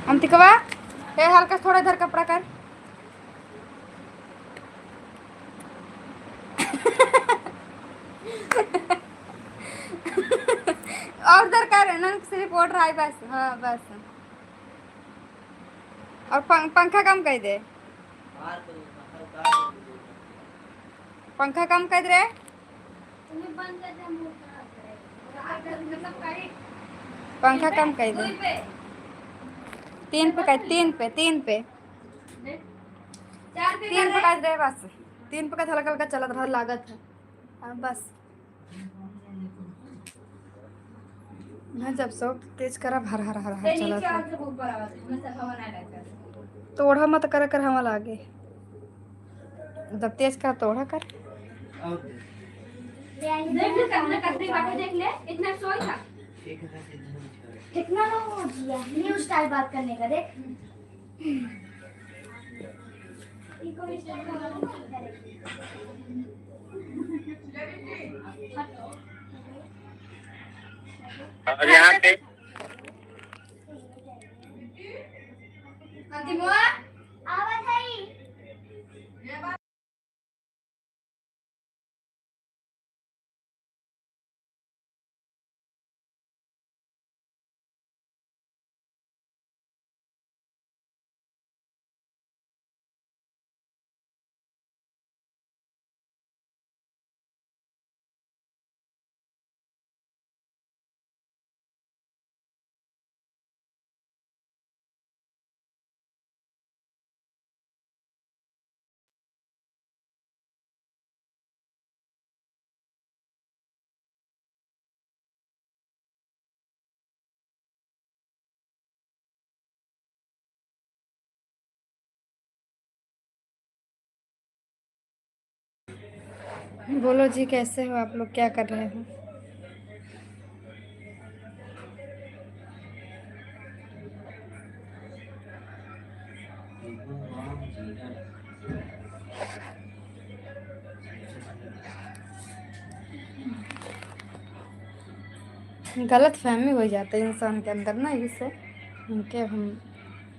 अमतिकवा, ये हल्का थोड़ा इधर कपड़ा कर। और उधर कर ना, सिर्फ ओढ़ रहा है बस। हाँ बस। और पंखा कम कर दे, पंखा कम कर दे। पंखा कम कर दे। 3 पे कर, 3 पे, 3 पे, 3 पे कर दे बस। 3 पे कर, हल्का हल्का चलत रहा लागत है। हाँ बस। मैं जब सब तेज करा हर हर हर हर चलत है। तो ओढ़ा मत कर कर हवा लागे। जब तेज कर तो ओढ़ा कर। देख ले कितना कतरी बाटे, देख ले इतना सोई था। कितना लोग हो गया न्यू स्टाइल बात करने का, देख। और यहाँ पे आवाज आई। बोलो जी, कैसे हो आप लोग, क्या कर रहे हो? गलत फहमी हो जाता है इंसान के अंदर ना, इससे उनके हम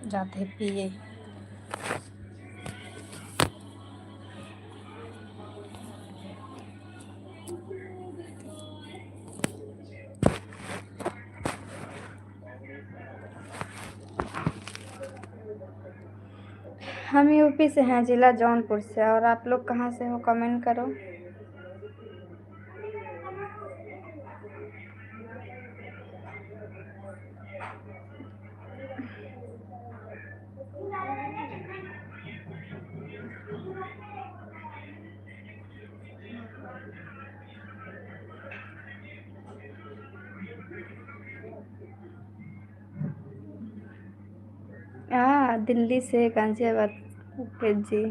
जाते हैं पिए। हम यूपी से हैं, जिला जौनपुर से। और आप लोग कहाँ से हो, कमेंट करो। दिल्ली से गाजियाबाद। ओके जी।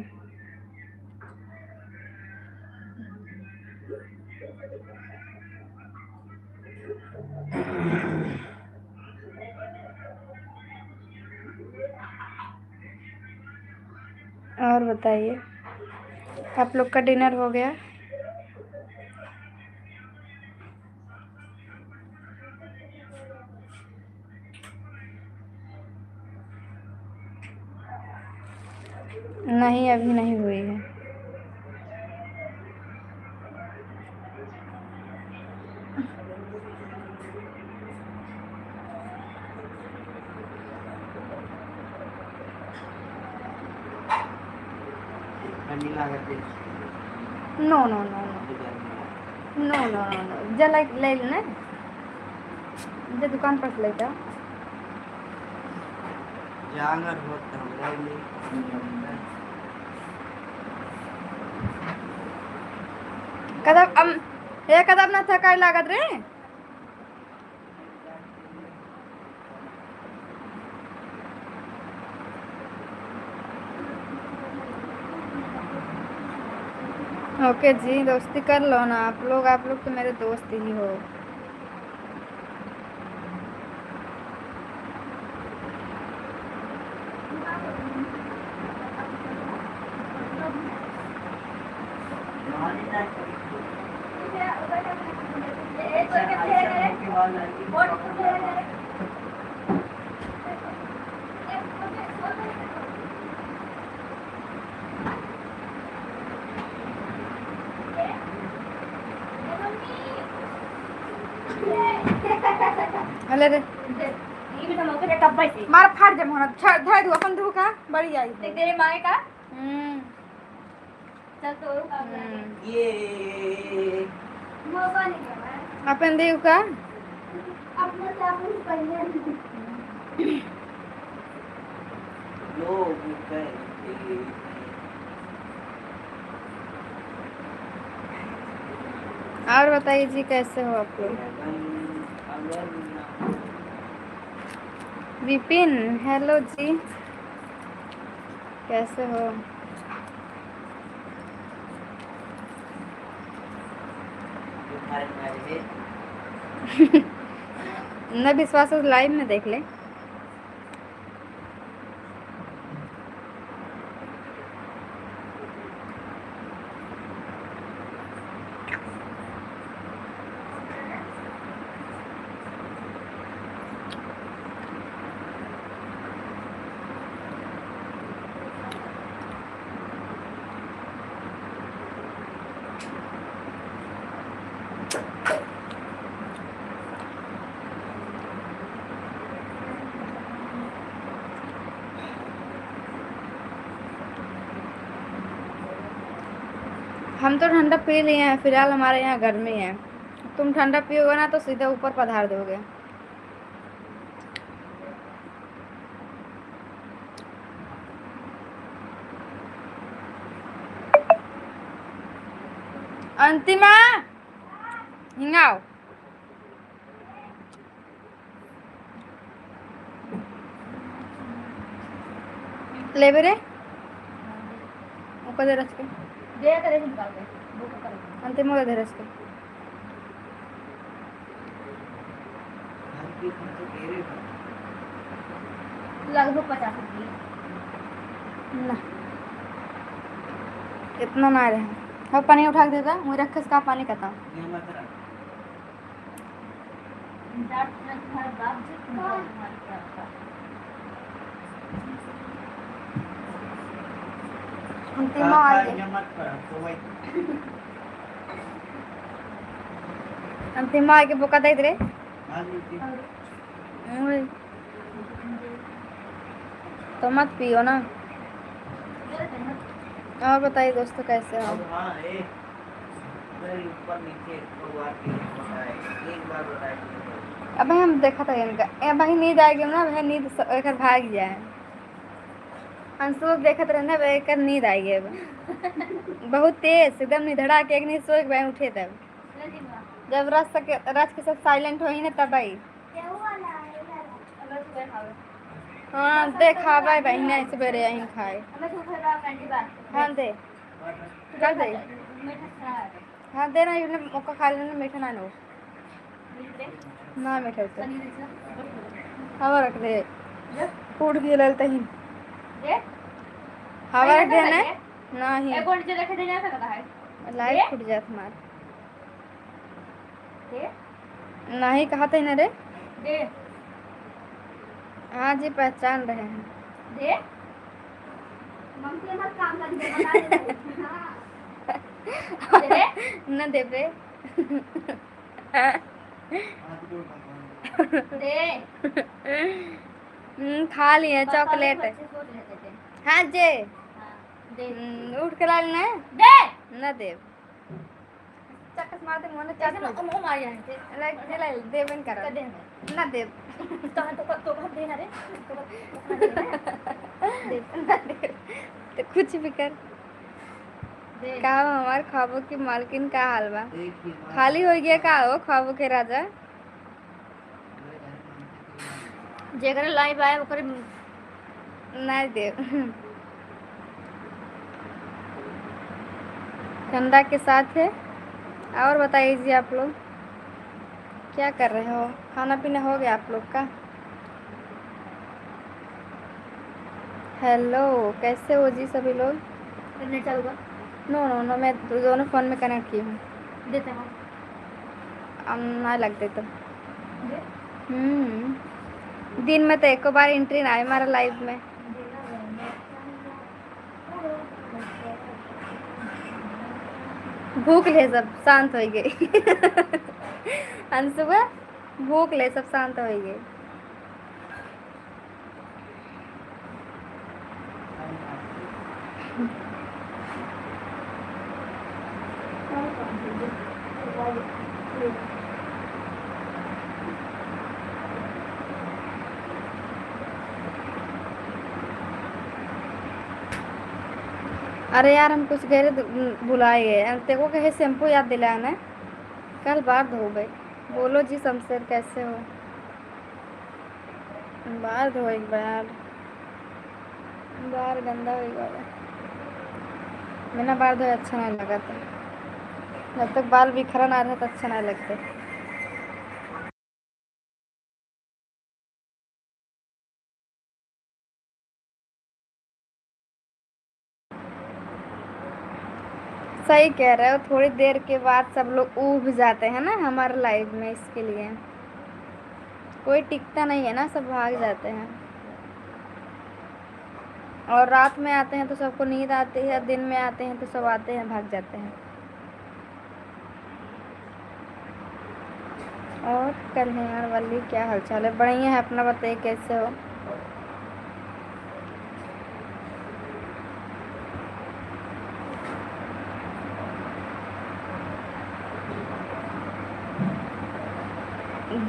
और बताइए, आप लोग का डिनर हो गया? नहीं, अभी नहीं हुई है। No no no no no no no no, जा ले लेना, जा दुकान पर ले जा। जांगर होता है कदम ये कदम ना थकाई लागत रे। ओके जी, दोस्ती कर लो ना आप लोग तो मेरे दोस्त ही हो। ले रे ये भी तो मौके पे टब्बे से मार फाड़ जम होना धर दू अपन धू का बड़ी आई देख तेरे मांगे का चल तो ये मौका नहीं है अपन देव का अपना साबुन पहले लोग कहते और बताइए जी कैसे हो आप लोग। विपिन हेलो जी कैसे हो। न विश्वास हो लाइव में देख ले। हम तो ठंडा पी लिए हैं फिलहाल हमारे यहाँ गर्मी है। तुम ठंडा पियोगे ना तो सीधे ऊपर पधार दोगे। अंतिमा हिंगाओ ले बेरे ऊपर दे रख के दे करे निकाल दे वो कर अंतिमा दे रख के लगभग 50 रुपये ना इतना ना रहे। हाँ पानी उठा के देता मुझे रखे इसका पानी कहता हूँ। अंतिमा आई अंतिमा आके बोका दे रे तो मत पियो ना। और बताइए दोस्तों कैसे हो। अब हम देखा था इनका अब भाई नींद आएगी ना भाई नींद एक भाग जाए। हम सब देखते रहने एक नींद आई है बहुत तेज एकदम निधड़ा के एक नींद सो एक भाई उठे तब जब रस के सब साइलेंट हो ही ना तब आई। हाँ देखा भाई बहन सवेरे यहीं खाए हाँ दे कर दे हाँ दे ना इन्हें मौका खा लेना मीठा ना लो ना मीठा उसे हवा रख दे फूट गई ललता ही हवा रख देना नहीं एक घंटे रखे दे जा सकता है लाइट फूट जात मार नहीं कहा था ना रे दे हाँ जी पहचान रहे हैं दे मम्मी मत काम करके बता दे हां न देबे दे खा लिए चॉकलेट हाँ जे दे उठ के लाल ना दे न देव चक्कर मारते मोने चक्कर ओ मार जाए लाइक जे लाइल देवन कर दे न देव तो दे ना रे तो कुछ भी कर का हमार ख्वाबों की मालकिन का हाल बा खाली हो गया का हो ख्वाबों के राजा जेकर लाइव आए ओकर नहीं देव ठंडा के साथ है। और बताइए जी आप लोग क्या कर रहे हो खाना पीना हो गया आप लोग का। हेलो कैसे हो जी सभी लोग। नेट चलूगा नो नो नो मैं दोनों फ़ोन में कनेक्ट की हूँ देते हैं अब ना लगते तो दिन में तो एक बार एंट्री ना है हमारा लाइव में। भूख ले सब शांत हो गई अंशुआ भूख ले सब शांत हो गए। अरे यार हम कुछ गए भुलाए गए, तेरे को कहे शैम्पू याद दिलाना है, कल बाल धो गए। बोलो जी शमशेर कैसे हो? बाल धो एक बार, बाल गंदा हो गया। बिना बाल धोए अच्छा नहीं लगा था, जब तक बाल बिखरा ना रहा तो अच्छा नहीं लगते। सही कह रहे हो, थोड़ी देर के बाद सब लोग ऊब जाते हैं ना हमारे लाइफ में, इसके लिए कोई टिकता नहीं है ना, सब भाग जाते हैं। और रात में आते हैं तो सबको नींद आती है, दिन में आते हैं तो सब आते हैं भाग जाते हैं। और कल्याण वाली क्या हालचाल है? बढ़िया है, अपना बताइए कैसे हो?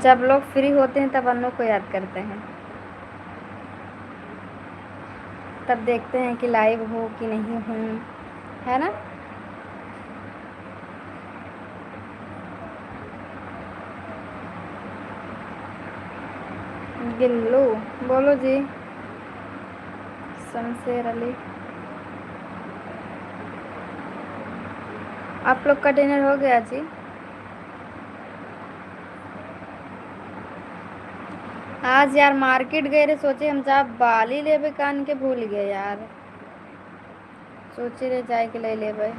जब लोग फ्री होते हैं तब अन्नू को याद करते हैं, तब देखते हैं कि लाइव हो कि नहीं हूँ, है ना? गिल्लू बोलो जी। शमशेर अली, आप लोग का डिनर हो गया जी? आज यार मार्केट गए रे, सोचे हम जा बाली लेबे कान के, भूल गए यार। सोचे रे जाए के ले लेबे।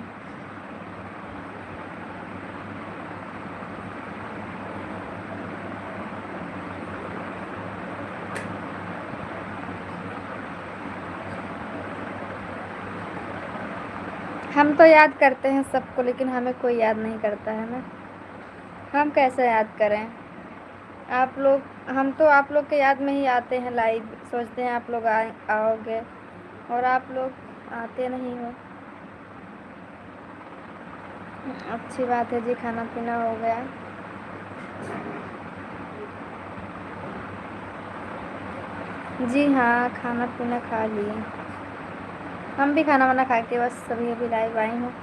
हम तो याद करते हैं सबको, लेकिन हमें कोई याद नहीं करता है ना, हम कैसे याद करें? आप लोग, हम तो आप लोग के याद में ही आते हैं लाइव, सोचते हैं आप लोग आओगे, और आप लोग आते नहीं हो। अच्छी बात है जी, खाना पीना हो गया? जी हाँ, खाना पीना खा लिए, हम भी खाना वाना खा के बस सभी अभी लाइव आई हूँ।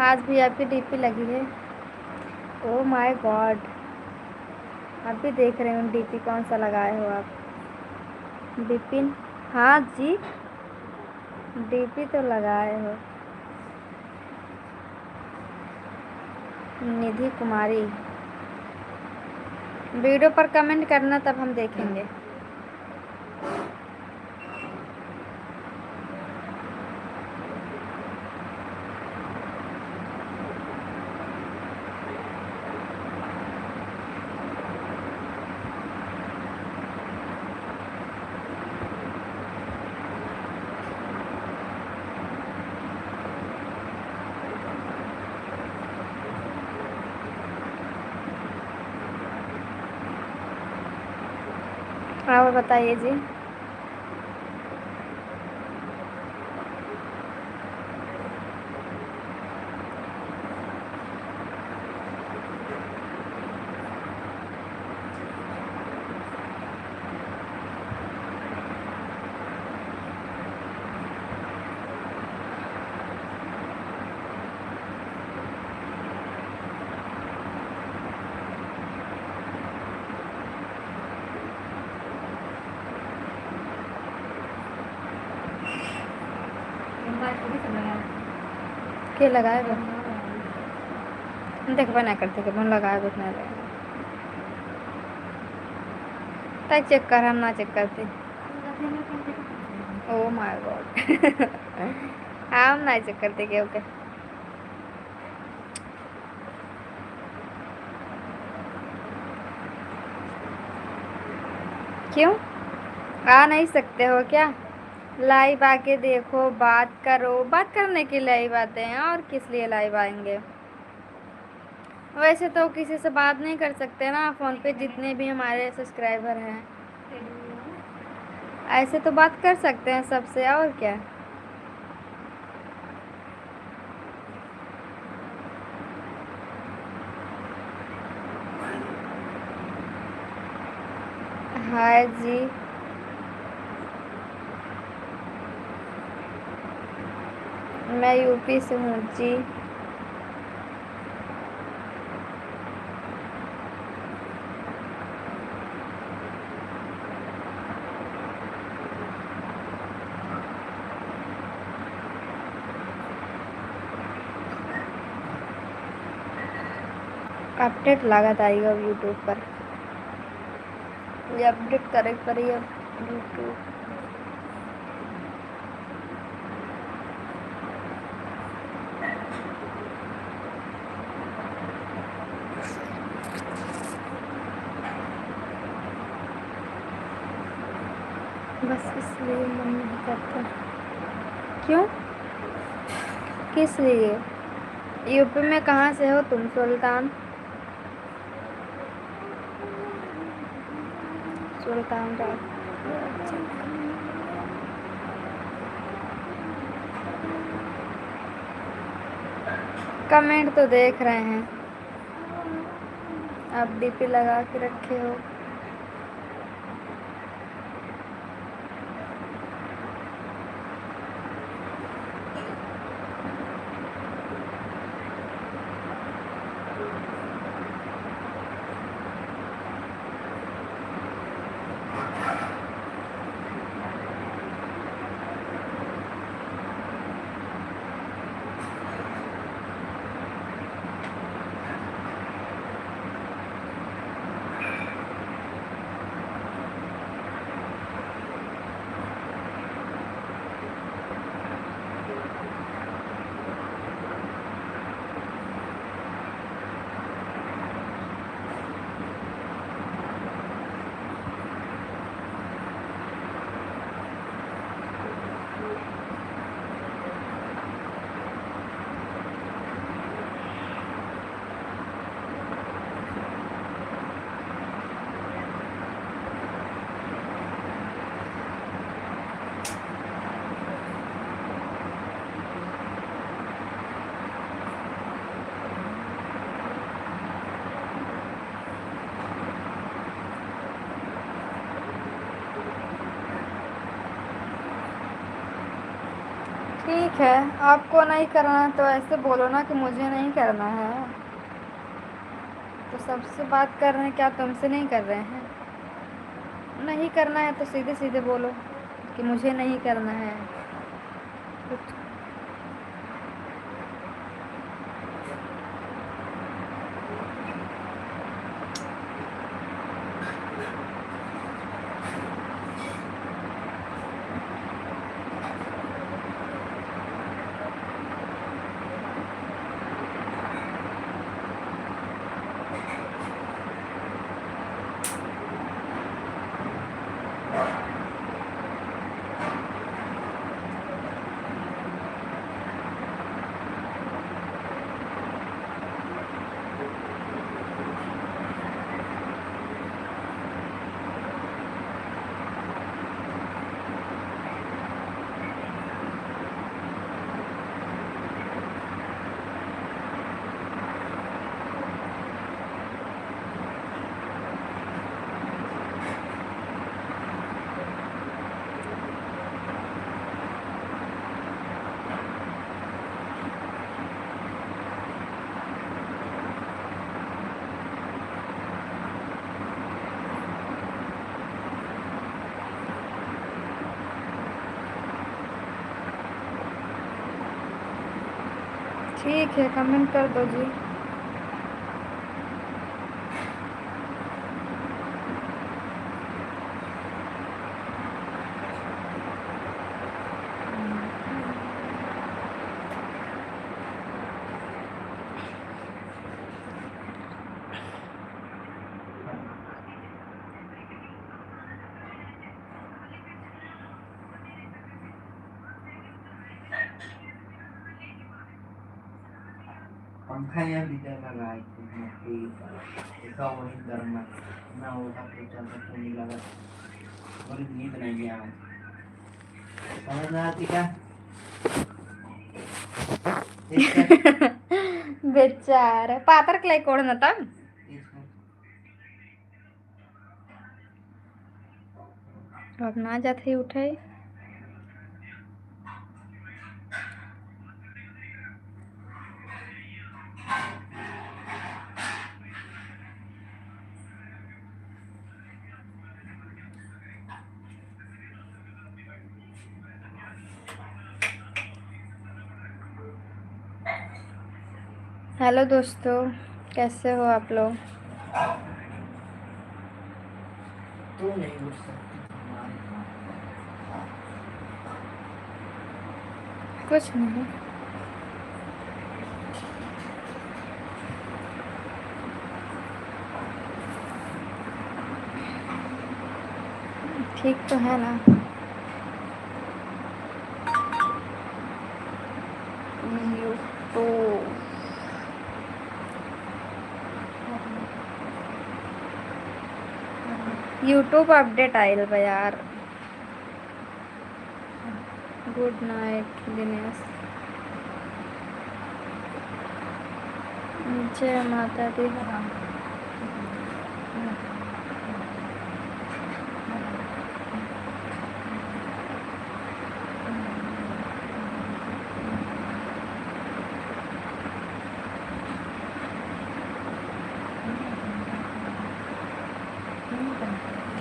आज भी आपकी डीपी लगी है? ओह माय गॉड, अभी देख रहे हूँ डीपी कौन सा लगाए हो आप? बिपिन, हाँ जी डीपी तो लगाए हो। निधि कुमारी, वीडियो पर कमेंट करना तब हम देखेंगे। और बताइए जी। के लगाए बा देखबे ना करते कि मन लगाए बस ना लगे, तय चेक कर, हम ना चेक करते। ओ माय गॉड हम ना चेक करते के ओके। क्यों आ नहीं सकते हो क्या? लाइव आके देखो, बात करो, बात करने के लिए लाइव आते हैं, और किस लिए लाइव आएंगे? वैसे तो किसी से बात नहीं कर सकते ना फ़ोन पे, जितने भी हमारे सब्सक्राइबर हैं। ऐसे तो बात कर सकते हैं सबसे, और क्या। हाय जी। मैं यूपी से हूँ जी। अपडेट लागत आएगा अब यूट्यूब पर, ये अपडेट करे पर ये यूट्यूब। बस इसलिए मन नहीं करता। क्यों? किस लिए? यूपी में कहाँ से हो तुम सुल्तान? सुल्तान राज। अच्छा। कमेंट तो देख रहे हैं, आप डीपी लगा के रखे हो। ठीक है, आपको नहीं करना है तो ऐसे बोलो ना कि मुझे नहीं करना है। तो सबसे बात कर रहे हैं, क्या तुमसे नहीं कर रहे हैं? नहीं करना है तो सीधे सीधे बोलो कि मुझे नहीं करना है। कुछ ठीक है, कमेंट कर दो जी। makanya ditelaga itu mati ikaw wani dharma na uta puja ko nilaga wani ni tanaya sama naati ka बेचारा पातर के लिए कोड न तब अब ना जाते उठे हेलो दोस्तों, कैसे हो आप लोग? तू नहीं उठ सकती कुछ नहीं। ठीक तो है ना? यूट्यूब अपडेट आयल बा यार। Good night Dinesh. जय माता दी।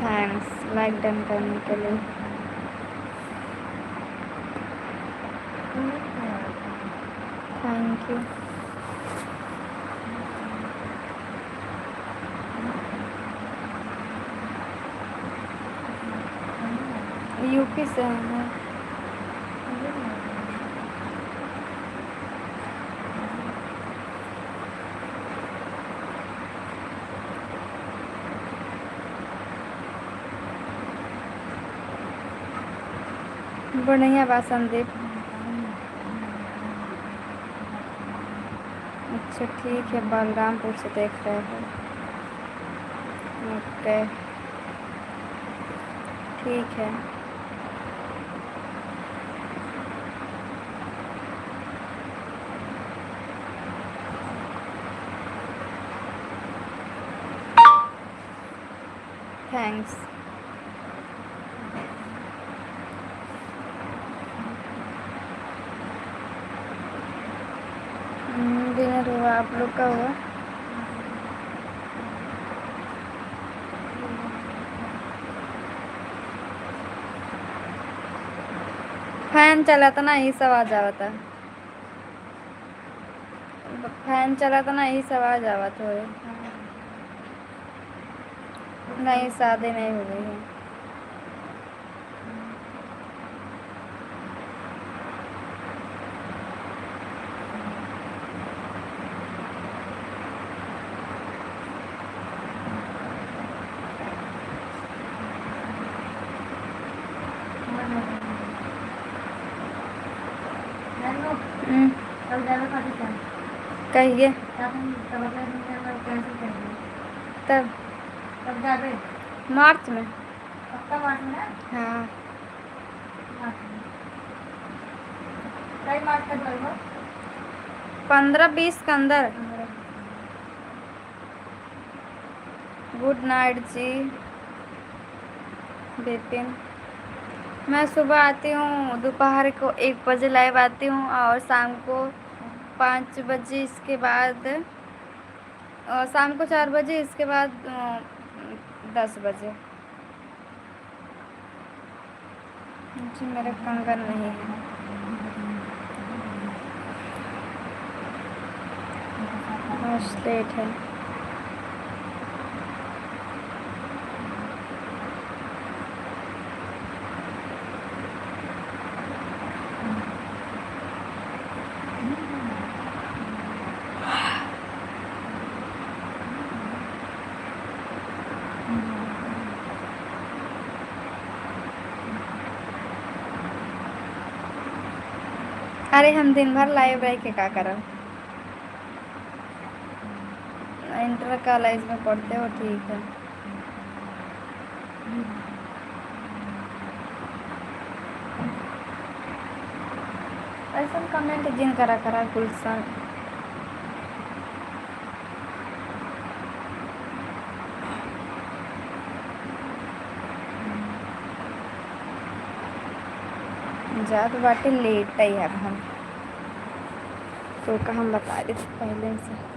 थैंक्स लाइक डन करने के लिए। Thank you. यूपी से हैं। बढ़िया बा संदीप। अच्छा ठीक है, बलरामपुर से देख रहे हो। ओके ठीक है। थैंक्स। डिनर हुआ, आप लोग का हुआ? फैन चला था ना, यही सब आ जाता। फैन चला था ना, यही सब आ जावत हो। नहीं शादी नहीं हो गई है। कहिए तब मार्च में। हाँ 15-20 के अंदर। गुड नाइट जी बिपिन। मैं सुबह आती हूँ, दोपहर को 1 बजे लाइव आती हूँ और शाम को 5 बजे, इसके बाद शाम को 4 बजे, इसके बाद 10 बजे। जी मेरा कंगन नहीं है। आज लेट है। अरे हम दिन भर लाइव रह के का करब? इंटर कॉलेज में पढ़ते हो, ठीक है। ऐसा कमेंट जिन करा करा गुलशन। जात बाटे लेट ही अब हम तो का हम बता दे पहले से।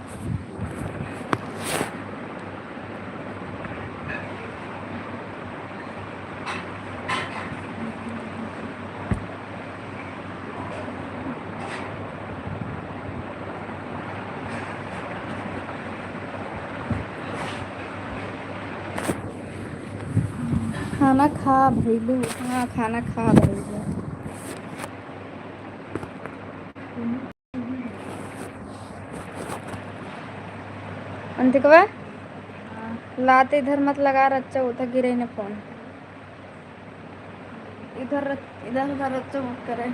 खाना खा भइलू? हाँ खाना खा भइलू। अंतिकवा लात इधर मत लगा, रच्चा उधर गिरे न फोन। इधर इधर उधर रच्चा मत करे।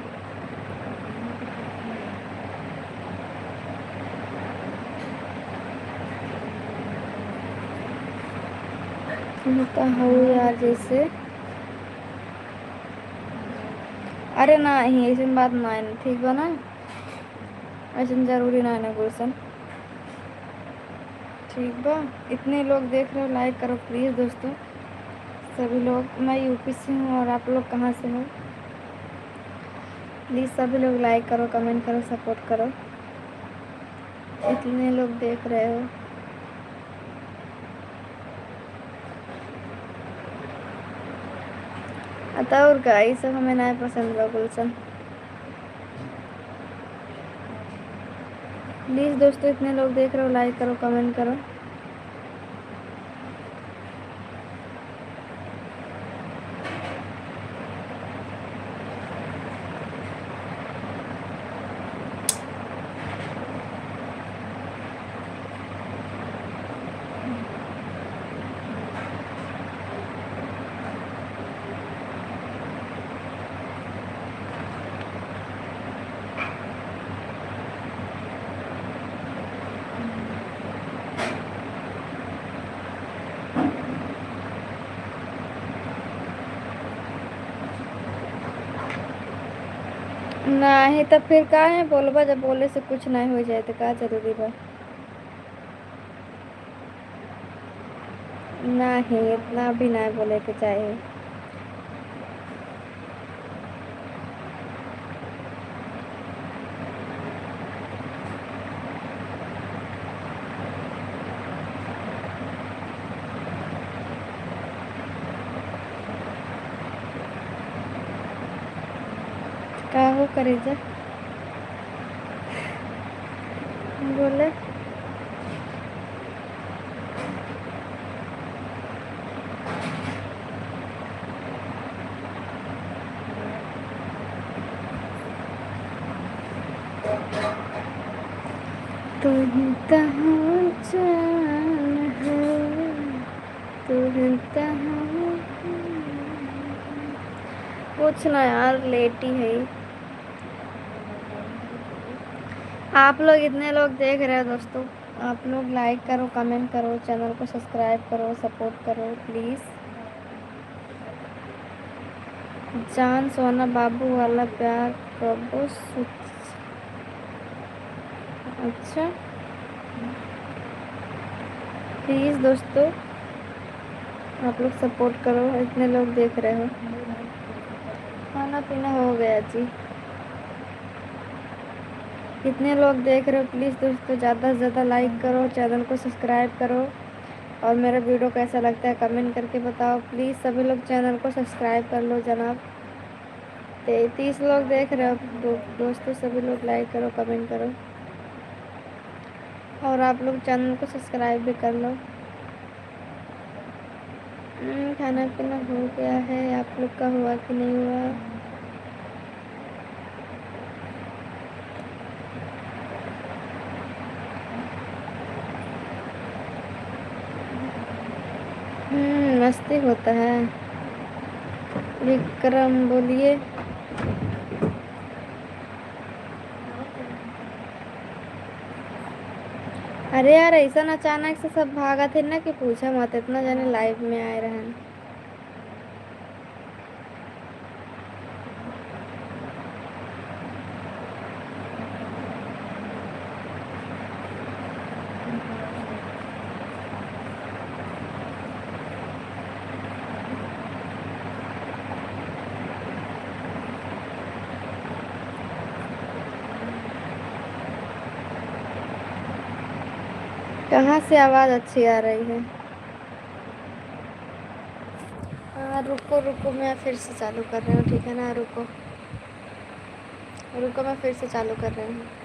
सुनता हो यार जैसे। अरे नहीं ऐसी बात ना है, ठीक बा ना, ऐसा जरूरी ना है ना गुलशन, ठीक बा। इतने लोग देख रहे हो, लाइक करो प्लीज़ दोस्तों सभी लोग। मैं यूपी से हूँ और आप लोग कहाँ से हो? प्लीज़ सभी लोग लाइक करो, कमेंट करो, सपोर्ट करो। इतने लोग देख रहे हो। अतः और का ये सब हमें नहीं पसंद बा गुलशन। प्लीज़ दोस्तों इतने लोग देख रहे हो, लाइक करो, कमेंट करो। नहीं तो फिर का है बोलबा, जब बोले से कुछ नहीं हो जाए तो का जरूरी बा? नहीं इतना भी नहीं बोले के चाहिए। का हो करे जा बोले। तू ही कहाँ जान है, तू ही कहाँ। कुछ ना यार, लेट ही है। आप लोग इतने लोग देख रहे हो दोस्तों, आप लोग लाइक करो, कमेंट करो, चैनल को सब्सक्राइब करो, सपोर्ट करो प्लीज़। जान सोना बाबू वाला प्यार कबो अच्छा प्लीज़ दोस्तों आप लोग सपोर्ट करो, इतने लोग देख रहे हो। खाना पीना हो गया जी। कितने लोग देख रहे हो प्लीज़ दोस्तों ज़्यादा से ज़्यादा लाइक करो, चैनल को सब्सक्राइब करो और मेरा वीडियो कैसा लगता है कमेंट करके बताओ प्लीज़। सभी लोग चैनल को सब्सक्राइब कर लो जनाब। 30 लोग देख रहे हो दोस्तों, सभी लोग लाइक करो, कमेंट करो और आप लोग चैनल को सब्सक्राइब भी कर लो। खाना पीना हो गया है, आप लोग का हुआ कि नहीं हुआ? मस्ती होता है। विक्रम बोलिए। अरे यार ऐसा अचानक से सब भागा थे ना कि पूछा मत, इतना जाने लाइव में आए रहन। कहाँ से आवाज़ अच्छी आ रही है? हाँ रुको रुको, मैं फिर से चालू कर रही हूँ, ठीक है ना? रुको रुको, मैं फिर से चालू कर रही हूँ।